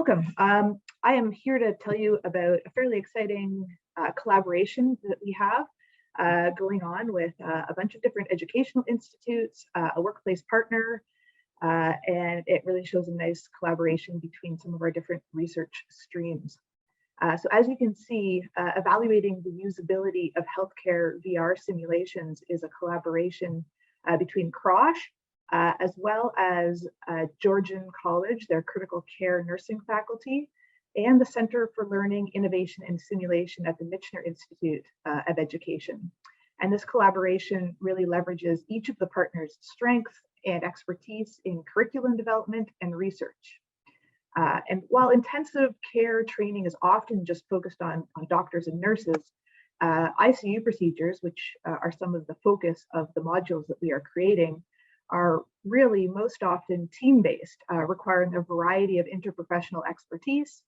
Welcome. I am here to tell you about a fairly exciting collaboration that we have going on with a bunch of different educational institutes, a workplace partner, and it really shows a nice collaboration between some of our different research streams. So as you can see, evaluating the usability of healthcare VR simulations is a collaboration between CROSH, as well as Georgian College, their critical care nursing faculty, and the Center for Learning, Innovation, and Simulation at the Michener Institute of Education. And this collaboration really leverages each of the partners' strengths and expertise in curriculum development and research. And while intensive care training is often just focused on doctors and nurses, ICU procedures, which are some of the focus of the modules that we are creating, are really most often team-based, requiring a variety of interprofessional expertise.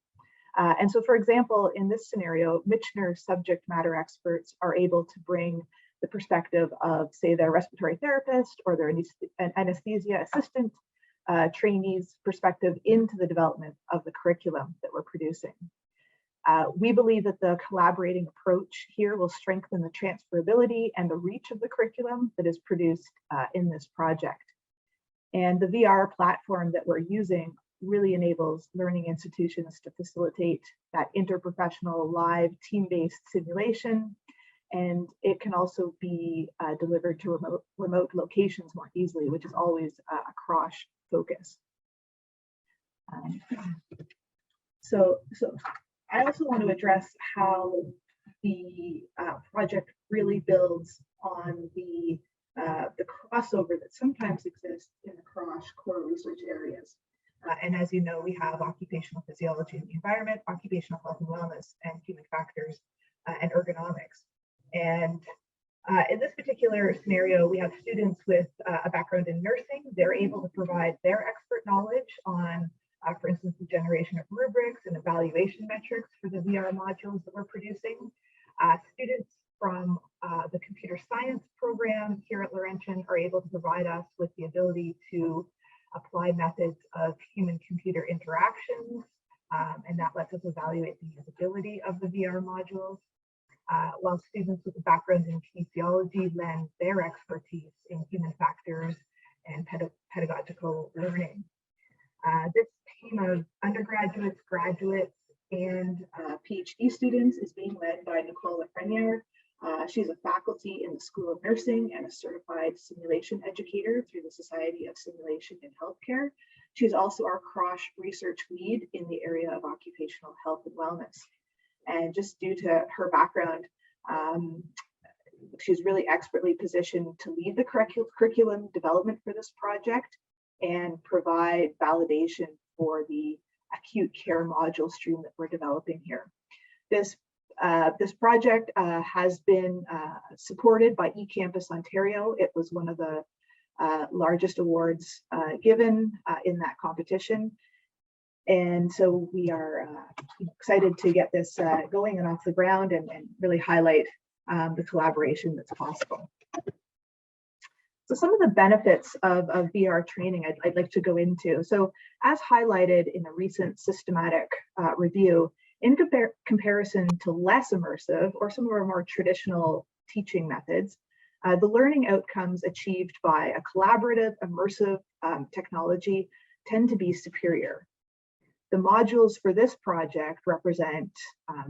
And so, for example, in this scenario, Michener subject matter experts are able to bring the perspective of, say, their respiratory therapist or their anesthesia assistant trainees' perspective into the development of the curriculum that we're producing. We believe that the collaborating approach here will strengthen the transferability and the reach of the curriculum that is produced in this project. And the VR platform that we're using really enables learning institutions to facilitate that interprofessional live team-based simulation. And it can also be delivered to remote locations more easily, which is always a CROSH focus. So I also want to address how the project really builds on the crossover that sometimes exists in the CROSH core research areas. And as you know, we have occupational physiology and the environment, occupational health and wellness, and human factors and ergonomics. And in this particular scenario, we have students with a background in nursing. They're able to provide their expert knowledge on for instance, the generation of rubrics and evaluation metrics for the VR modules that we're producing. Students from the computer science program here at Laurentian are able to provide us with the ability to apply methods of human-computer interactions, and that lets us evaluate the usability of the VR modules, while students with a background in kinesiology lend their expertise in human factors and pedagogical learning. This team of undergraduates, graduates, and PhD students is being led by Nicole Lafreniere. She's a faculty in the School of Nursing and a certified simulation educator through the Society of Simulation in Healthcare. She's also our CROSH research lead in the area of occupational health and wellness. And just due to her background, she's really expertly positioned to lead the curriculum development for this project and provide validation for the acute care module stream that we're developing here. This project has been supported by eCampus Ontario. It was one of the largest awards given in that competition. And so we are excited to get this going and off the ground and really highlight the collaboration that's possible. So some of the benefits of VR training I'd like to go into. So as highlighted in a recent systematic review, in comparison to less immersive or some of our more traditional teaching methods, the learning outcomes achieved by a collaborative, immersive technology tend to be superior. The modules for this project represent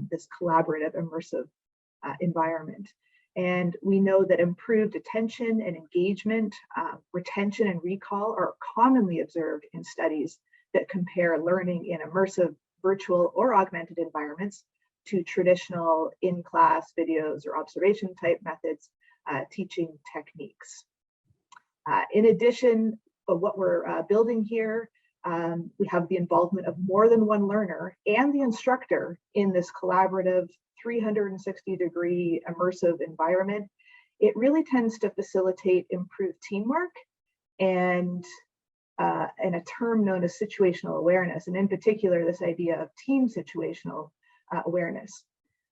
this collaborative, immersive environment. And we know that improved attention and engagement, retention and recall are commonly observed in studies that compare learning in immersive, virtual, or augmented environments to traditional in-class videos or observation type methods teaching techniques. In addition, what we're building here, we have the involvement of more than one learner and the instructor in this collaborative 360-degree immersive environment. It really tends to facilitate improved teamwork and a term known as situational awareness, and in particular, this idea of team situational awareness.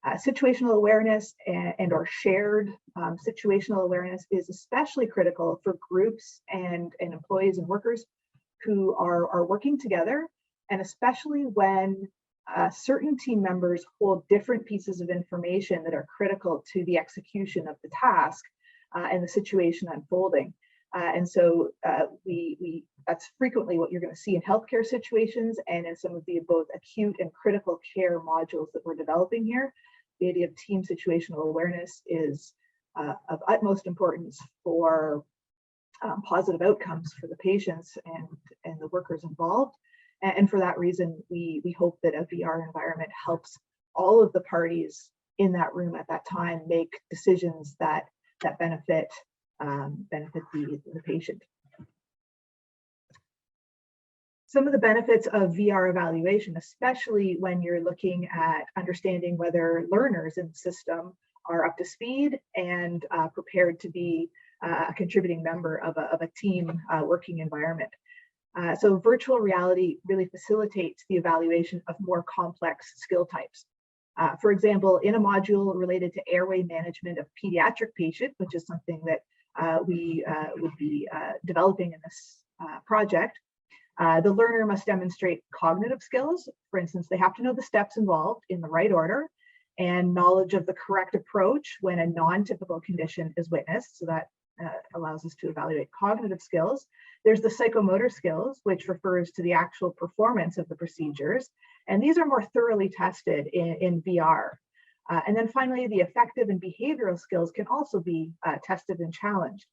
Situational awareness and or shared situational awareness is especially critical for groups and employees and workers who are working together and especially when certain team members hold different pieces of information that are critical to the execution of the task and the situation unfolding. And so that's frequently what you're going to see in healthcare situations and in some of the both acute and critical care modules that we're developing here. The idea of team situational awareness is of utmost importance for positive outcomes for the patients and the workers involved. And for that reason, we hope that a VR environment helps all of the parties in that room at that time make decisions that benefit the patient. Some of the benefits of VR evaluation, especially when you're looking at understanding whether learners in the system are up to speed and prepared to be a contributing member of a team working environment. So virtual reality really facilitates the evaluation of more complex skill types. For example, in a module related to airway management of pediatric patient, which is something that we would be developing in this project, the learner must demonstrate cognitive skills. For instance, they have to know the steps involved in the right order and knowledge of the correct approach when a non-typical condition is witnessed. So that allows us to evaluate cognitive skills. There's the psychomotor skills, which refers to the actual performance of the procedures. And these are more thoroughly tested in VR. And then finally, the affective and behavioral skills can also be tested and challenged.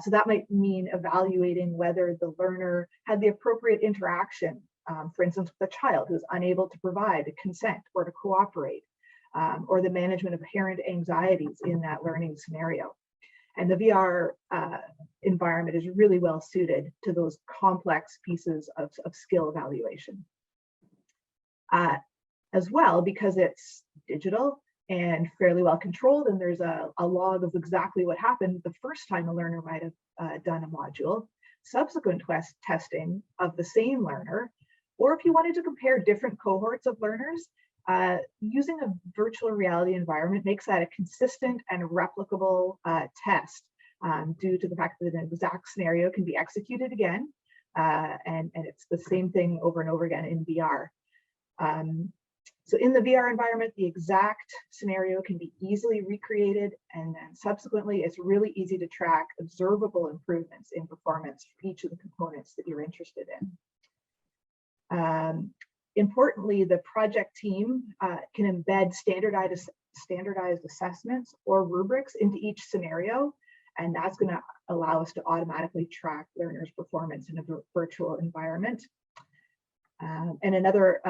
So that might mean evaluating whether the learner had the appropriate interaction, for instance, with a child who's unable to provide consent or to cooperate, or the management of inherent anxieties in that learning scenario. And the VR environment is really well suited to those complex pieces of skill evaluation. As well, because it's digital and fairly well controlled, and there's a log of exactly what happened the first time a learner might have done a module, subsequent testing of the same learner, or if you wanted to compare different cohorts of learners, using a virtual reality environment makes that a consistent and replicable test due to the fact that an exact scenario can be executed again, and it's the same thing over and over again in VR. So in the VR environment, the exact scenario can be easily recreated, and then subsequently, it's really easy to track observable improvements in performance for each of the components that you're interested in. Importantly, the project team can embed standardized assessments or rubrics into each scenario, and that's going to allow us to automatically track learners' performance in a virtual environment. And another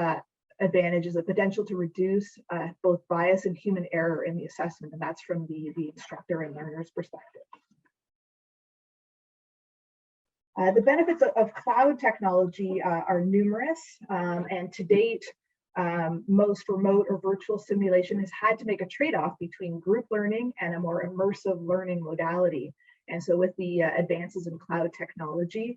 advantage is the potential to reduce both bias and human error in the assessment, and that's from the instructor and learner's perspective. The benefits of cloud technology are numerous, and to date, most remote or virtual simulation has had to make a trade-off between group learning and a more immersive learning modality. And so with the advances in cloud technology,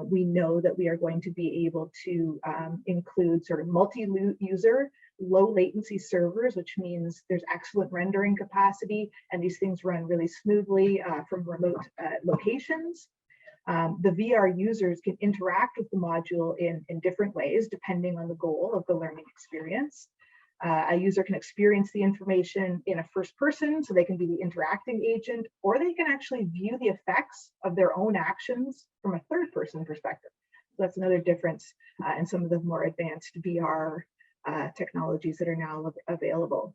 we know that we are going to be able to include sort of multi-user, low latency servers, which means there's excellent rendering capacity, and these things run really smoothly from remote locations. The VR users can interact with the module in different ways, depending on the goal of the learning experience. A user can experience the information in a first person, so they can be the interacting agent, or they can actually view the effects of their own actions from a third person perspective. So that's another difference in some of the more advanced VR technologies that are now available.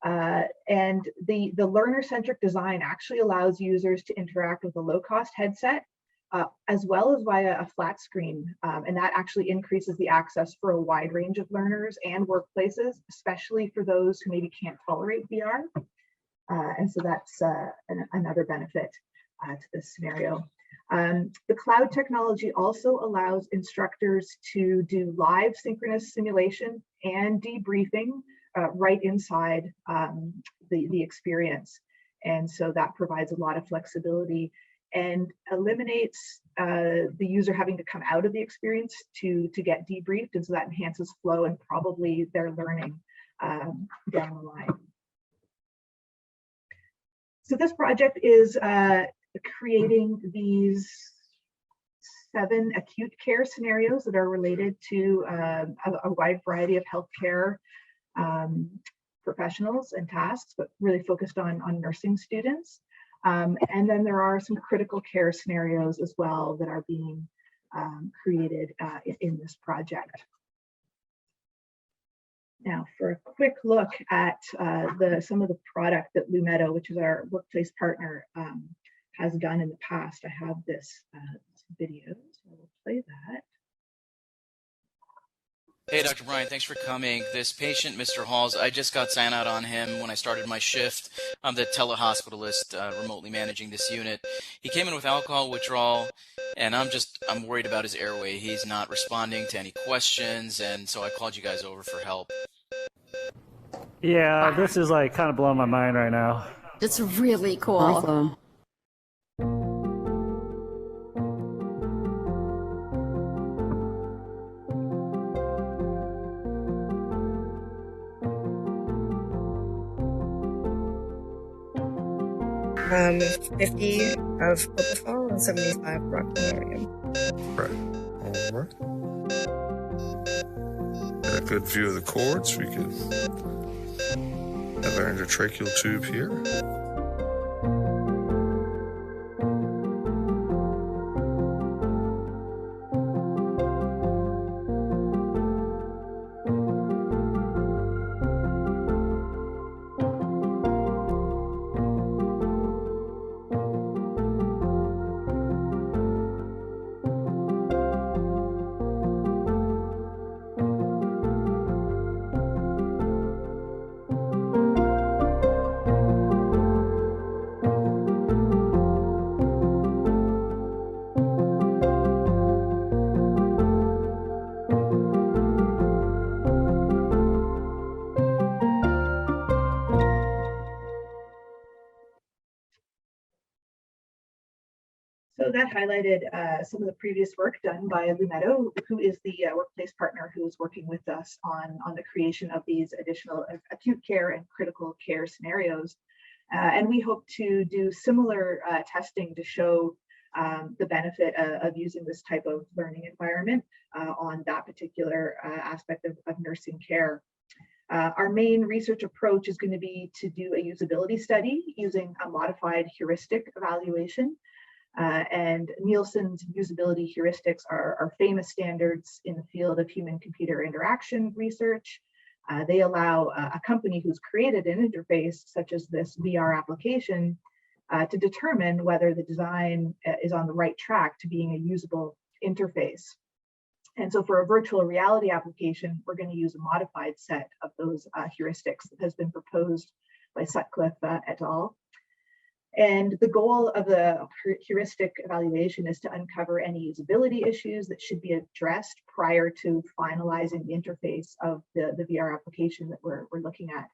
And the learner-centric design actually allows users to interact with a low-cost headset as well as via a flat screen, and that actually increases the access for a wide range of learners and workplaces, especially for those who maybe can't tolerate VR. And so that's another benefit to this scenario. The cloud technology also allows instructors to do live synchronous simulation and debriefing right inside the experience. And so that provides a lot of flexibility and eliminates the user having to come out of the experience to get debriefed. And so that enhances flow and probably their learning down the line. So this project is creating these 7 acute care scenarios that are related to a wide variety of healthcare professionals and tasks, but really focused on nursing students. And then there are some critical care scenarios as well that are being created in this project. Now, for a quick look at some of the product that Lumetto, which is our workplace partner, has done in the past. I have this video, so we'll play that. Hey, Dr. Brian, thanks for coming. This patient, Mr. Halls, I just got signed out on him when I started my shift. I'm the telehospitalist remotely managing this unit. He came in with alcohol withdrawal, and I'm worried about his airway. He's not responding to any questions, and so I called you guys over for help. Yeah, this is like kind of blowing my mind right now. It's really cool. Awesome. Um, 50 of propofol and 75 roctamarium. Right. All right. Got a good view of the chords. We can have our endotracheal tube here. So that highlighted some of the previous work done by Lumetto, who is the workplace partner who is working with us on the creation of these additional acute care and critical care scenarios. And we hope to do similar testing to show the benefit of using this type of learning environment on that particular aspect of nursing care. Our main research approach is going to be to do a usability study using a modified heuristic evaluation. And Nielsen's usability heuristics are famous standards in the field of human-computer interaction research. They allow a company who's created an interface, such as this VR application, to determine whether the design is on the right track to being a usable interface. And so for a virtual reality application, we're going to use a modified set of those heuristics that has been proposed by Sutcliffe et al. And the goal of the heuristic evaluation is to uncover any usability issues that should be addressed prior to finalizing the interface of the VR application that we're looking at.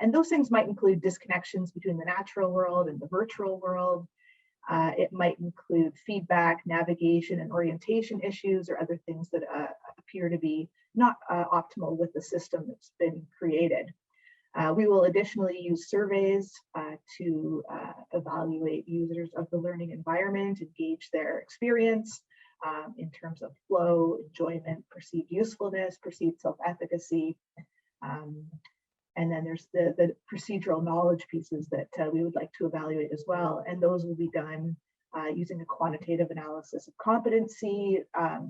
And those things might include disconnections between the natural world and the virtual world. It might include feedback, navigation, and orientation issues, or other things that appear to be not optimal with the system that's been created. We will additionally use surveys to evaluate users of the learning environment and gauge their experience in terms of flow, enjoyment, perceived usefulness, perceived self-efficacy. And then there's the procedural knowledge pieces that we would like to evaluate as well. And those will be done using a quantitative analysis of competency,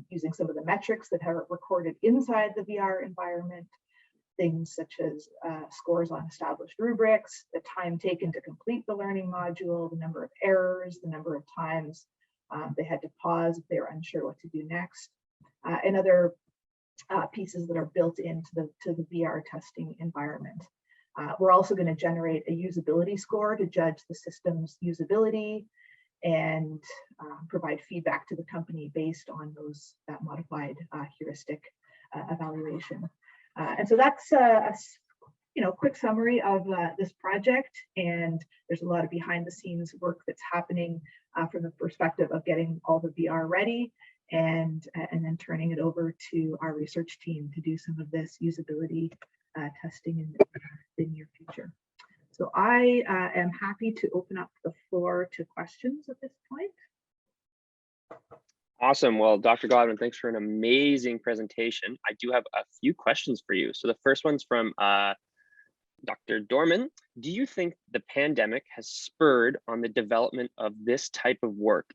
using some of the metrics that are recorded inside the VR environment, things such as scores on established rubrics, the time taken to complete the learning module, the number of errors, the number of times they had to pause if they were unsure what to do next, and other pieces that are built into the VR testing environment. We're also going to generate a usability score to judge the system's usability and provide feedback to the company based on that modified heuristic evaluation. And so that's a quick summary of this project, and there's a lot of behind the scenes work that's happening from the perspective of getting all the VR ready and then turning it over to our research team to do some of this usability testing in the near future. So I am happy to open up the floor to questions at this point. Awesome. Well, Dr. Godwin, thanks for an amazing presentation. I do have a few questions for you. So the first one's from Dr. Dorman. Do you think the pandemic has spurred on the development of this type of work?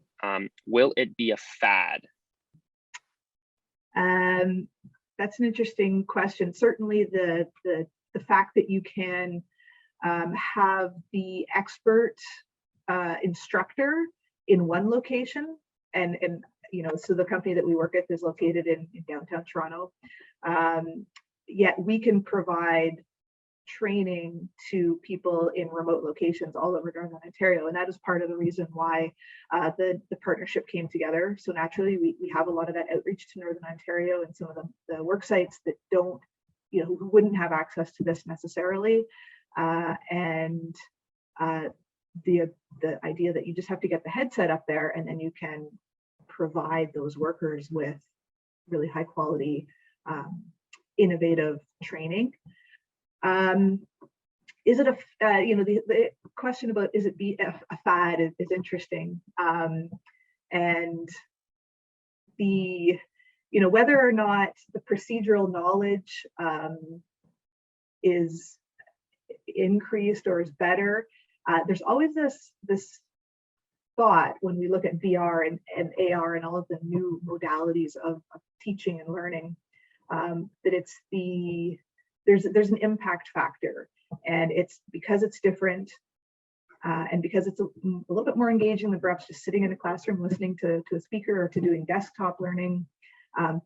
Will it be a fad? That's an interesting question. Certainly the fact that you can have the expert instructor in one location, and so the company that we work with is located in downtown Toronto, yet we can provide training to people in remote locations all over Northern Ontario, and that is part of the reason why the partnership came together. So naturally, we have a lot of that outreach to Northern Ontario and some of the work sites that don't, who wouldn't have access to this necessarily, and the idea that you just have to get the headset up there and then you can provide those workers with really high quality, innovative training. Is it the question about is it be a fad is interesting, and the whether or not the procedural knowledge is increased or is better. There's always this thought when we look at VR and AR and all of the new modalities of teaching and learning, that it's there's an impact factor, and it's because it's different, and because it's a little bit more engaging than perhaps just sitting in a classroom listening to a speaker or to doing desktop learning.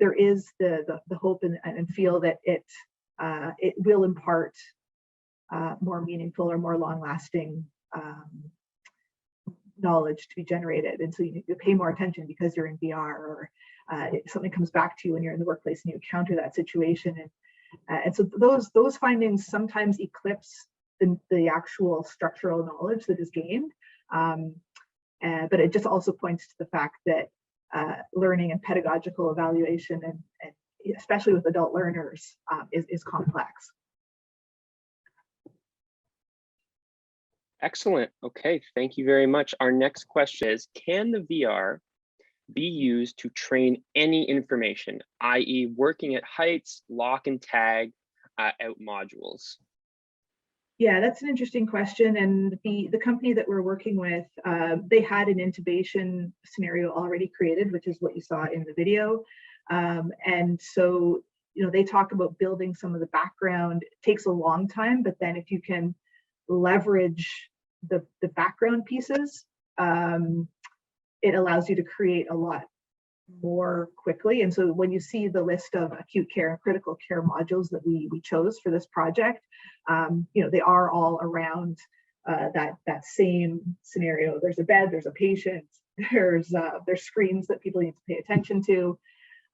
There is the hope and feel that it will impart more meaningful or more long-lasting knowledge to be generated, and so you need to pay more attention because you're in VR, or if something comes back to you when you're in the workplace and you encounter that situation, and so those findings sometimes eclipse the actual structural knowledge that is gained, but it just also points to the fact that learning and pedagogical evaluation, and especially with adult learners, is complex. Excellent. Okay, thank you very much. Our next question is, can the VR be used to train any information, i.e. working at heights, lock and tag, out modules? Yeah, that's an interesting question. And the company that we're working with, they had an intubation scenario already created, which is what you saw in the video. And so, they talk about building some of the background. It takes a long time, but then if you can leverage the background pieces, it allows you to create a lot more quickly. And so when you see the list of acute care and critical care modules that we chose for this project, they are all around that same scenario. There's a bed, there's a patient, there's screens that people need to pay attention to.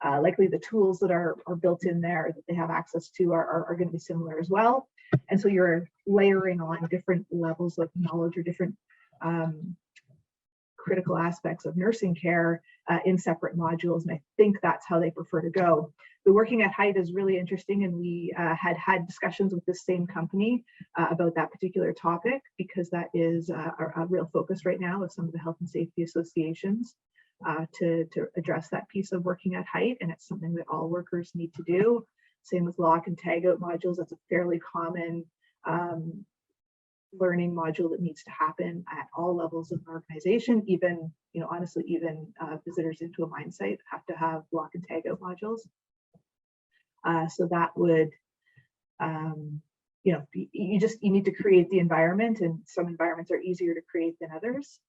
Likely the tools that are built in there that they have access to are going to be similar as well. And so you're layering on different levels of knowledge or different critical aspects of nursing care in separate modules. And I think that's how they prefer to go. The working at height is really interesting, and we had discussions with this same company about that particular topic, because that is a real focus right now of some of the health and safety associations to address that piece of working at height. And it's something that all workers need to do. Same with lock and tag out modules. That's a fairly common learning module that needs to happen at all levels of an organization. Even, honestly, even visitors into a mine site have to have lock and tag out modules. So that would, you need to create the environment, and some environments are easier to create than others.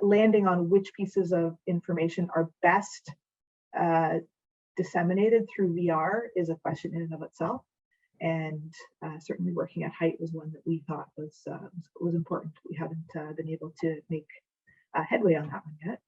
Landing on which pieces of information are best disseminated through VR is a question in and of itself. And certainly working at height was one that we thought was important. We haven't been able to make headway on that one yet.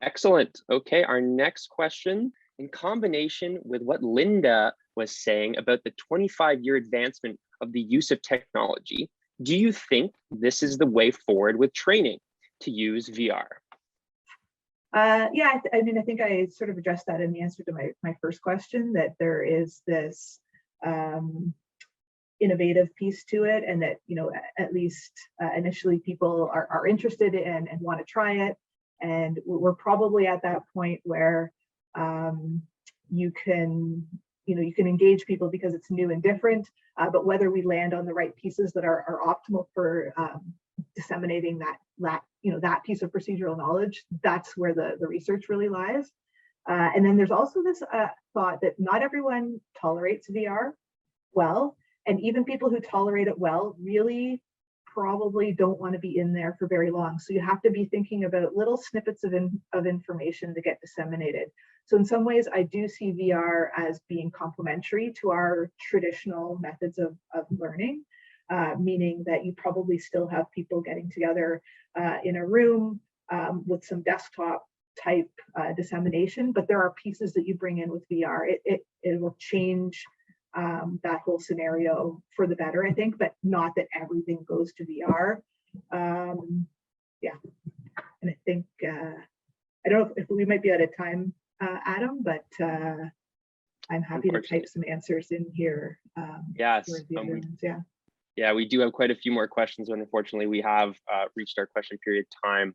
Excellent. Okay, our next question, in combination with what Linda was saying about the 25-year advancement of the use of technology, do you think this is the way forward with training to use VR? I think I sort of addressed that in the answer to my first question, that there is this innovative piece to it, and that, you know, at least initially people are interested in and want to try it. And we're probably at that point where you can engage people because it's new and different, but whether we land on the right pieces that are optimal for disseminating that piece of procedural knowledge, that's where the research really lies. And then there's also this thought that not everyone tolerates VR well, and even people who tolerate it well really probably don't want to be in there for very long. So you have to be thinking about little snippets of information that get disseminated. So in some ways, I do see VR as being complementary to our traditional methods of learning, meaning that you probably still have people getting together in a room with some desktop type dissemination, but there are pieces that you bring in with VR. It will change that whole scenario for the better, I think, but not that everything goes to VR. Yeah, and I think, I don't know if we might be out of time, Adam, but I'm happy to type some answers in here. Yes. Yeah. Yeah, we do have quite a few more questions, but unfortunately we have reached our question period time.